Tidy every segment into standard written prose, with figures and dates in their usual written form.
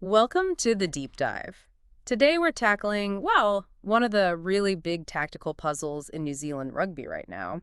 Welcome to the deep dive. Today we're tackling, well, one of the really big tactical puzzles in New Zealand rugby right now,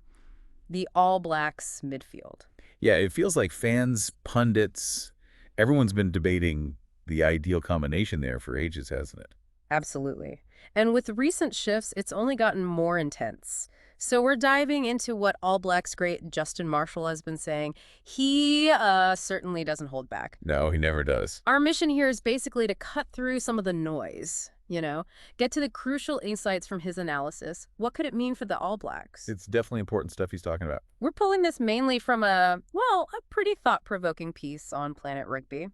the All Blacks midfield. Yeah, it feels like fans, pundits, everyone's been debating the ideal combination there for ages, hasn't it? Absolutely. And with recent shifts, it's only gotten more intense. So we're diving into what All Blacks great Justin Marshall has been saying. He certainly doesn't hold back. No, he never does. Our mission here is basically to cut through some of the noise, get to the crucial insights from his analysis. What could it mean for the All Blacks? It's definitely important stuff he's talking about. We're pulling this mainly from a pretty thought-provoking piece on Planet Rugby.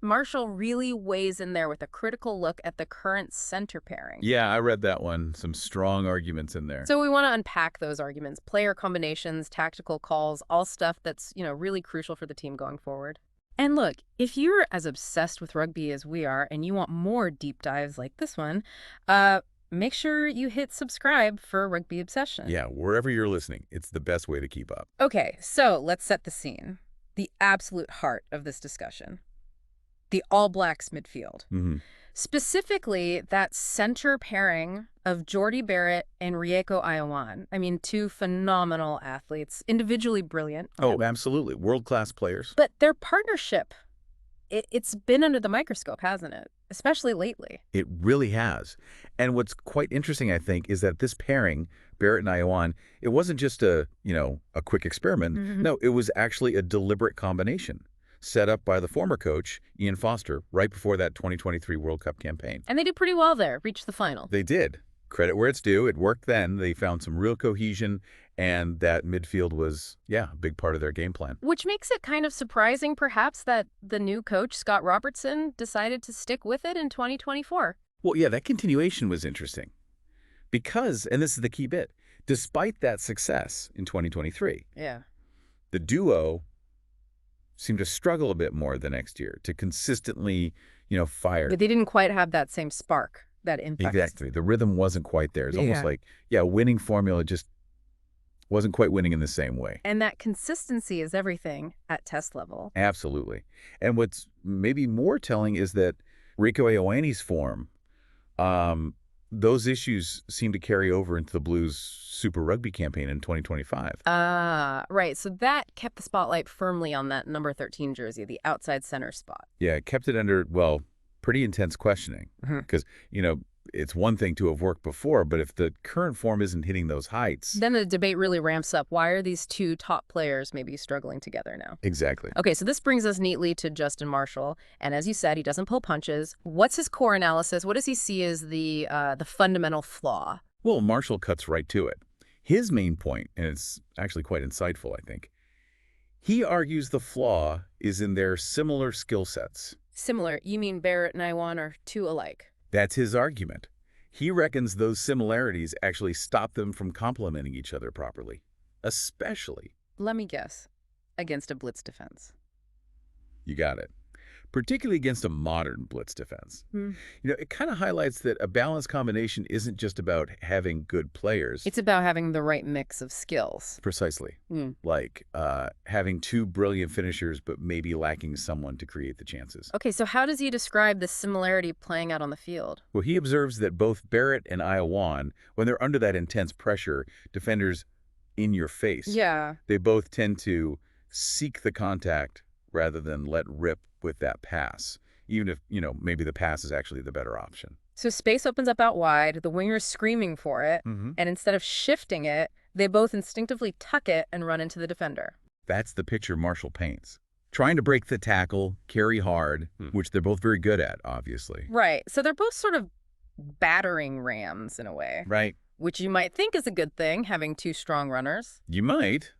Marshall really weighs in there with a critical look at the current center pairing. Yeah, I read that one. Some strong arguments in there. So we want to unpack those arguments, player combinations, tactical calls, all stuff that's, really crucial for the team going forward. And look, if you're as obsessed with rugby as we are and you want more deep dives like this one, make sure you hit subscribe for Rugby Obsession. Yeah, wherever you're listening, it's the best way to keep up. Okay, so let's set the scene. The absolute heart of this discussion. The All Blacks midfield. Specifically, that center pairing of Jordie Barrett and Rieko Ioane. I mean, two phenomenal athletes, individually brilliant. Oh, absolutely. World-class players. But their partnership, it's been under the microscope, hasn't it? Especially lately. It really has. And what's quite interesting, I think, is that this pairing, Barrett and Ioane, it wasn't just a quick experiment. No, it was actually a deliberate combination set up by the former coach, Ian Foster, right before that 2023 World Cup campaign. And they did pretty well there, reached the final. They did. Credit where it's due. It worked then. They found some real cohesion, and that midfield was, a big part of their game plan. Which makes it kind of surprising, perhaps, that the new coach, Scott Robertson, decided to stick with it in 2024. Well, yeah, that continuation was interesting. Because, and this is the key bit, despite that success in 2023, the duo seemed to struggle a bit more the next year to consistently, fire. But they didn't quite have that same spark, that impact. Exactly. The rhythm wasn't quite there. It's almost like, winning formula just wasn't quite winning in the same way. And that consistency is everything at test level. Absolutely. And what's maybe more telling is that Rieko Ioane's form, those issues seem to carry over into the Blues Super Rugby campaign in 2025. Right. So that kept the spotlight firmly on that number 13 jersey, the outside center spot. Yeah, it kept it under, pretty intense questioning. Because, it's one thing to have worked before, but if the current form isn't hitting those heights... Then the debate really ramps up. Why are these two top players maybe struggling together now? Exactly. Okay, so this brings us neatly to Justin Marshall. And as you said, he doesn't pull punches. What's his core analysis? What does he see as the fundamental flaw? Well, Marshall cuts right to it. His main point, and it's actually quite insightful, I think, he argues the flaw is in their similar skill sets. Similar? You mean Barrett and Ioane are two alike? That's his argument. He reckons those similarities actually stop them from complementing each other properly, especially... Let me guess. Against a blitz defense. You got it. Particularly against a modern blitz defense. It kind of highlights that a balanced combination isn't just about having good players. It's about having the right mix of skills. Precisely. Like having two brilliant finishers, but maybe lacking someone to create the chances. Okay, so how does he describe this similarity playing out on the field? Well, he observes that both Barrett and Ioane, when they're under that intense pressure, defenders in your face, they both tend to seek the contact rather than let rip with that pass, even if, maybe the pass is actually the better option. So space opens up out wide, the winger's screaming for it, and instead of shifting it, they both instinctively tuck it and run into the defender. That's the picture Marshall paints. Trying to break the tackle, carry hard, which they're both very good at, obviously. Right. So they're both sort of battering rams in a way. Right. Which you might think is a good thing, having two strong runners. You might,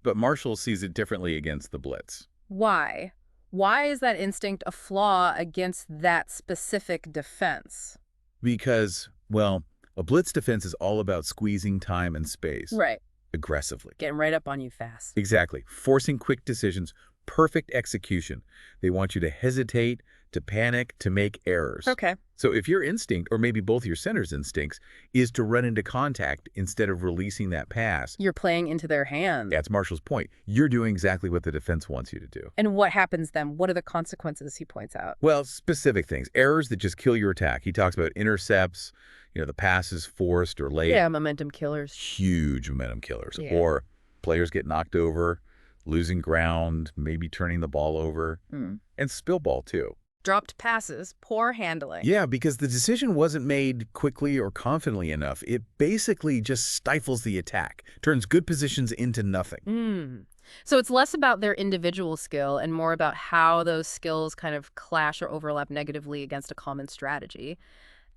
but Marshall sees it differently against the blitz. Why? Why is that instinct a flaw against that specific defense? Because, a blitz defense is all about squeezing time and space. Right. Aggressively. Getting right up on you fast. Exactly. Forcing quick decisions, perfect execution. They want you to hesitate, to panic, to make errors. Okay. So if your instinct, or maybe both your center's instincts, is to run into contact instead of releasing that pass, You're playing into their hands. that's Marshall's point. You're doing exactly what the defense wants you to do. And what happens then? What are the consequences he points out? Well, specific things. Errors that just kill your attack. He talks about intercepts, the passes forced or late. Yeah, momentum killers. Huge momentum killers. Yeah. Or players get knocked over, losing ground, maybe turning the ball over, and spill ball too. Dropped passes, poor handling. Yeah, because the decision wasn't made quickly or confidently enough. It basically just stifles the attack, turns good positions into nothing. So it's less about their individual skill and more about how those skills kind of clash or overlap negatively against a common strategy.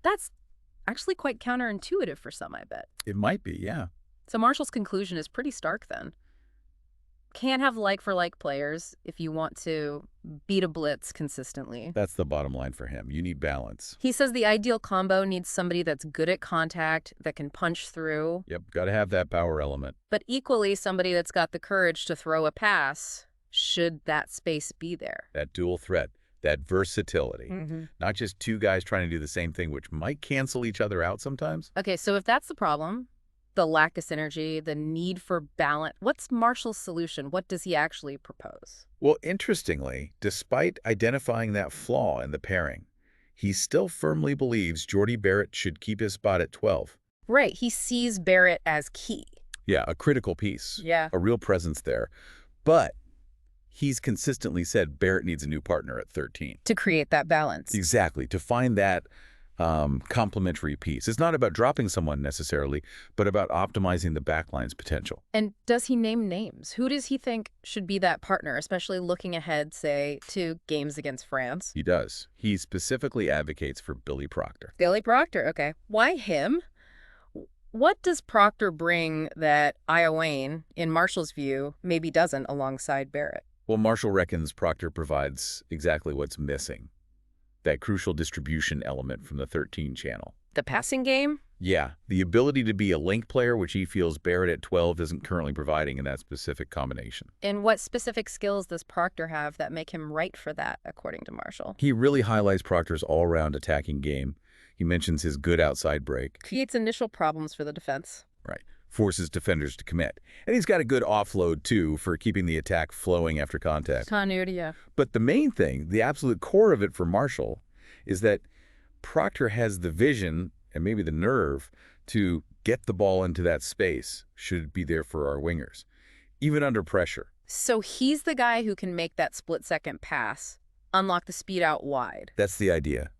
That's actually quite counterintuitive for some, I bet. It might be, yeah. So Marshall's conclusion is pretty stark then. Can't have like-for-like players if you want to beat a blitz consistently. That's the bottom line for him. You need balance. He says the ideal combo needs somebody that's good at contact, that can punch through. Yep, got to have that power element. But equally somebody that's got the courage to throw a pass, should that space be there. That dual threat, that versatility. Not just two guys trying to do the same thing, which might cancel each other out sometimes. Okay, so if that's the problem, the lack of synergy, the need for balance, what's Marshall's solution? What does he actually propose? Well, interestingly, despite identifying that flaw in the pairing, he still firmly believes Jordie Barrett should keep his spot at 12. Right, he sees Barrett as key. Yeah, a critical piece. Yeah. A real presence there. But he's consistently said Barrett needs a new partner at 13. To create that balance. Exactly, to find that complementary piece. It's not about dropping someone necessarily, but about optimizing the backline's potential. And does he name names? Who does he think should be that partner, especially looking ahead, say, to games against France? He does. He specifically advocates for Billy Proctor. Billy Proctor, okay. Why him? What does Proctor bring that Ioane, in Marshall's view, maybe doesn't alongside Barrett? Well, Marshall reckons Proctor provides exactly what's missing. That crucial distribution element from the 13 channel. The passing game? Yeah, the ability to be a link player, which he feels Barrett at 12 isn't currently providing in that specific combination. And what specific skills does Proctor have that make him right for that, according to Marshall? He really highlights Proctor's all-around attacking game. He mentions his good outside break. Creates initial problems for the defense. Right. Forces defenders to commit. And he's got a good offload, too, for keeping the attack flowing after contact. Continuity, yeah. But the main thing, the absolute core of it for Marshall, is that Proctor has the vision and maybe the nerve to get the ball into that space, should it be there for our wingers, even under pressure. So he's the guy who can make that split-second pass, unlock the speed out wide. That's the idea.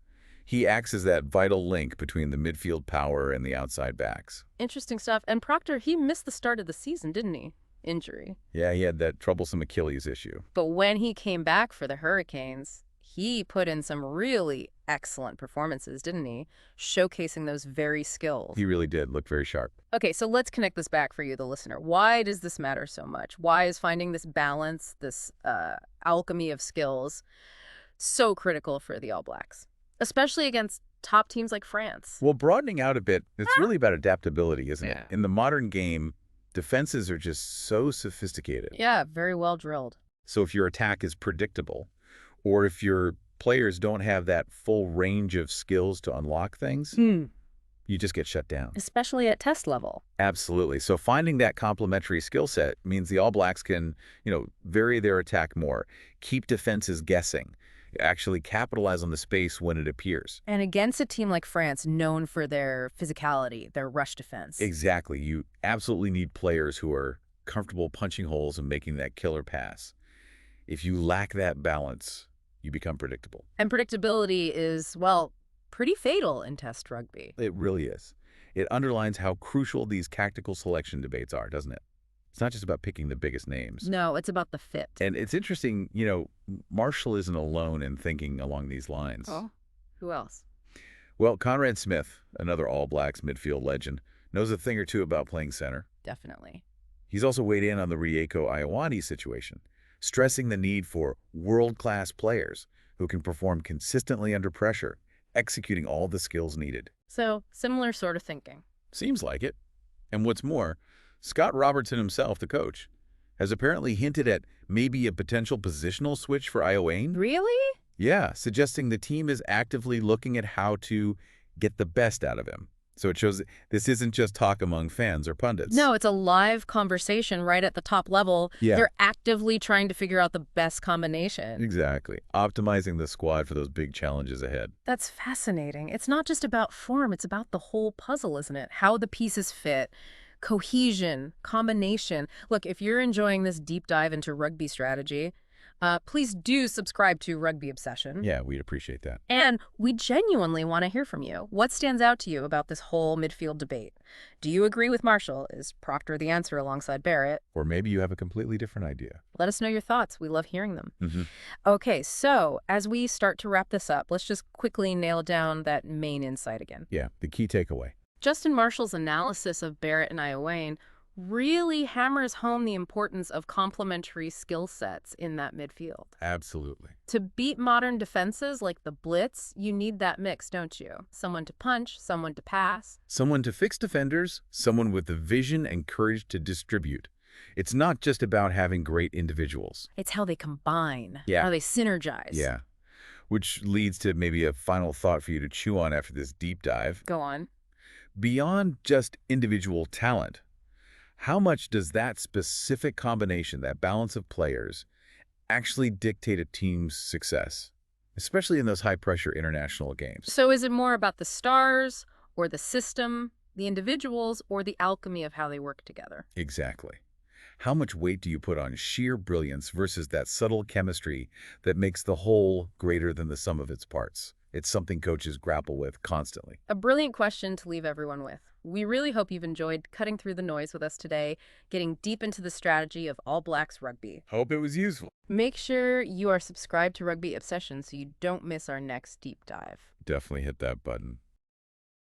He acts as that vital link between the midfield power and the outside backs. Interesting stuff. And Proctor, he missed the start of the season, didn't he? Injury. Yeah, he had that troublesome Achilles issue. But when he came back for the Hurricanes, he put in some really excellent performances, didn't he? Showcasing those very skills. He really did look very sharp. Okay, so let's connect this back for you, the listener. Why does this matter so much? Why is finding this balance, this alchemy of skills, so critical for the All Blacks? Especially against top teams like France. Well, broadening out a bit, it's really about adaptability, isn't it? In the modern game, defenses are just so sophisticated. Yeah, very well drilled. So if your attack is predictable, or if your players don't have that full range of skills to unlock things, you just get shut down. Especially at test level. Absolutely. So finding that complementary skill set means the All Blacks can, vary their attack more, keep defenses guessing, actually capitalize on the space when it appears. And against a team like France, known for their physicality, their rush defense. Exactly. You absolutely need players who are comfortable punching holes and making that killer pass. If you lack that balance, you become predictable. And predictability is, well, pretty fatal in test rugby. It really is. It underlines how crucial these tactical selection debates are, doesn't it? It's not just about picking the biggest names. No, it's about the fit. And it's interesting, Marshall isn't alone in thinking along these lines. Oh, who else? Well, Conrad Smith, another All Blacks midfield legend, knows a thing or two about playing center. Definitely. He's also weighed in on the Rieko Ioane situation, stressing the need for world-class players who can perform consistently under pressure, executing all the skills needed. So, similar sort of thinking. Seems like it. And what's more, Scott Robertson himself, the coach, has apparently hinted at maybe a potential positional switch for Ioane. Really? Yeah, suggesting the team is actively looking at how to get the best out of him. So it shows this isn't just talk among fans or pundits. No, it's a live conversation right at the top level. Yeah. They're actively trying to figure out the best combination. Exactly. Optimizing the squad for those big challenges ahead. That's fascinating. It's not just about form, it's about the whole puzzle, isn't it? How the pieces fit, cohesion, combination. Look, if you're enjoying this deep dive into rugby strategy, please do subscribe to Rugby Obsession. Yeah, we'd appreciate that. And we genuinely want to hear from you. What stands out to you about this whole midfield debate? Do you agree with Marshall? Is Proctor the answer alongside Barrett? Or maybe you have a completely different idea. Let us know your thoughts. We love hearing them. Mm-hmm. Okay, so as we start to wrap this up, let's just quickly nail down that main insight again. Yeah, the key takeaway. Justin Marshall's analysis of Barrett and Ioane really hammers home the importance of complementary skill sets in that midfield. Absolutely. To beat modern defenses like the Blitz, you need that mix, don't you? Someone to punch, someone to pass. Someone to fix defenders, someone with the vision and courage to distribute. It's not just about having great individuals. It's how they combine, Yeah. how they synergize. Yeah. Which leads to maybe a final thought for you to chew on after this deep dive. Go on. Beyond just individual talent, how much does that specific combination, that balance of players, actually dictate a team's success, especially in those high-pressure international games? So is it more about the stars or the system, the individuals, or the alchemy of how they work together? Exactly. How much weight do you put on sheer brilliance versus that subtle chemistry that makes the whole greater than the sum of its parts? It's something coaches grapple with constantly. A brilliant question to leave everyone with. We really hope you've enjoyed cutting through the noise with us today, getting deep into the strategy of All Blacks rugby. Hope it was useful. Make sure you are subscribed to Rugby Obsession so you don't miss our next deep dive. Definitely hit that button.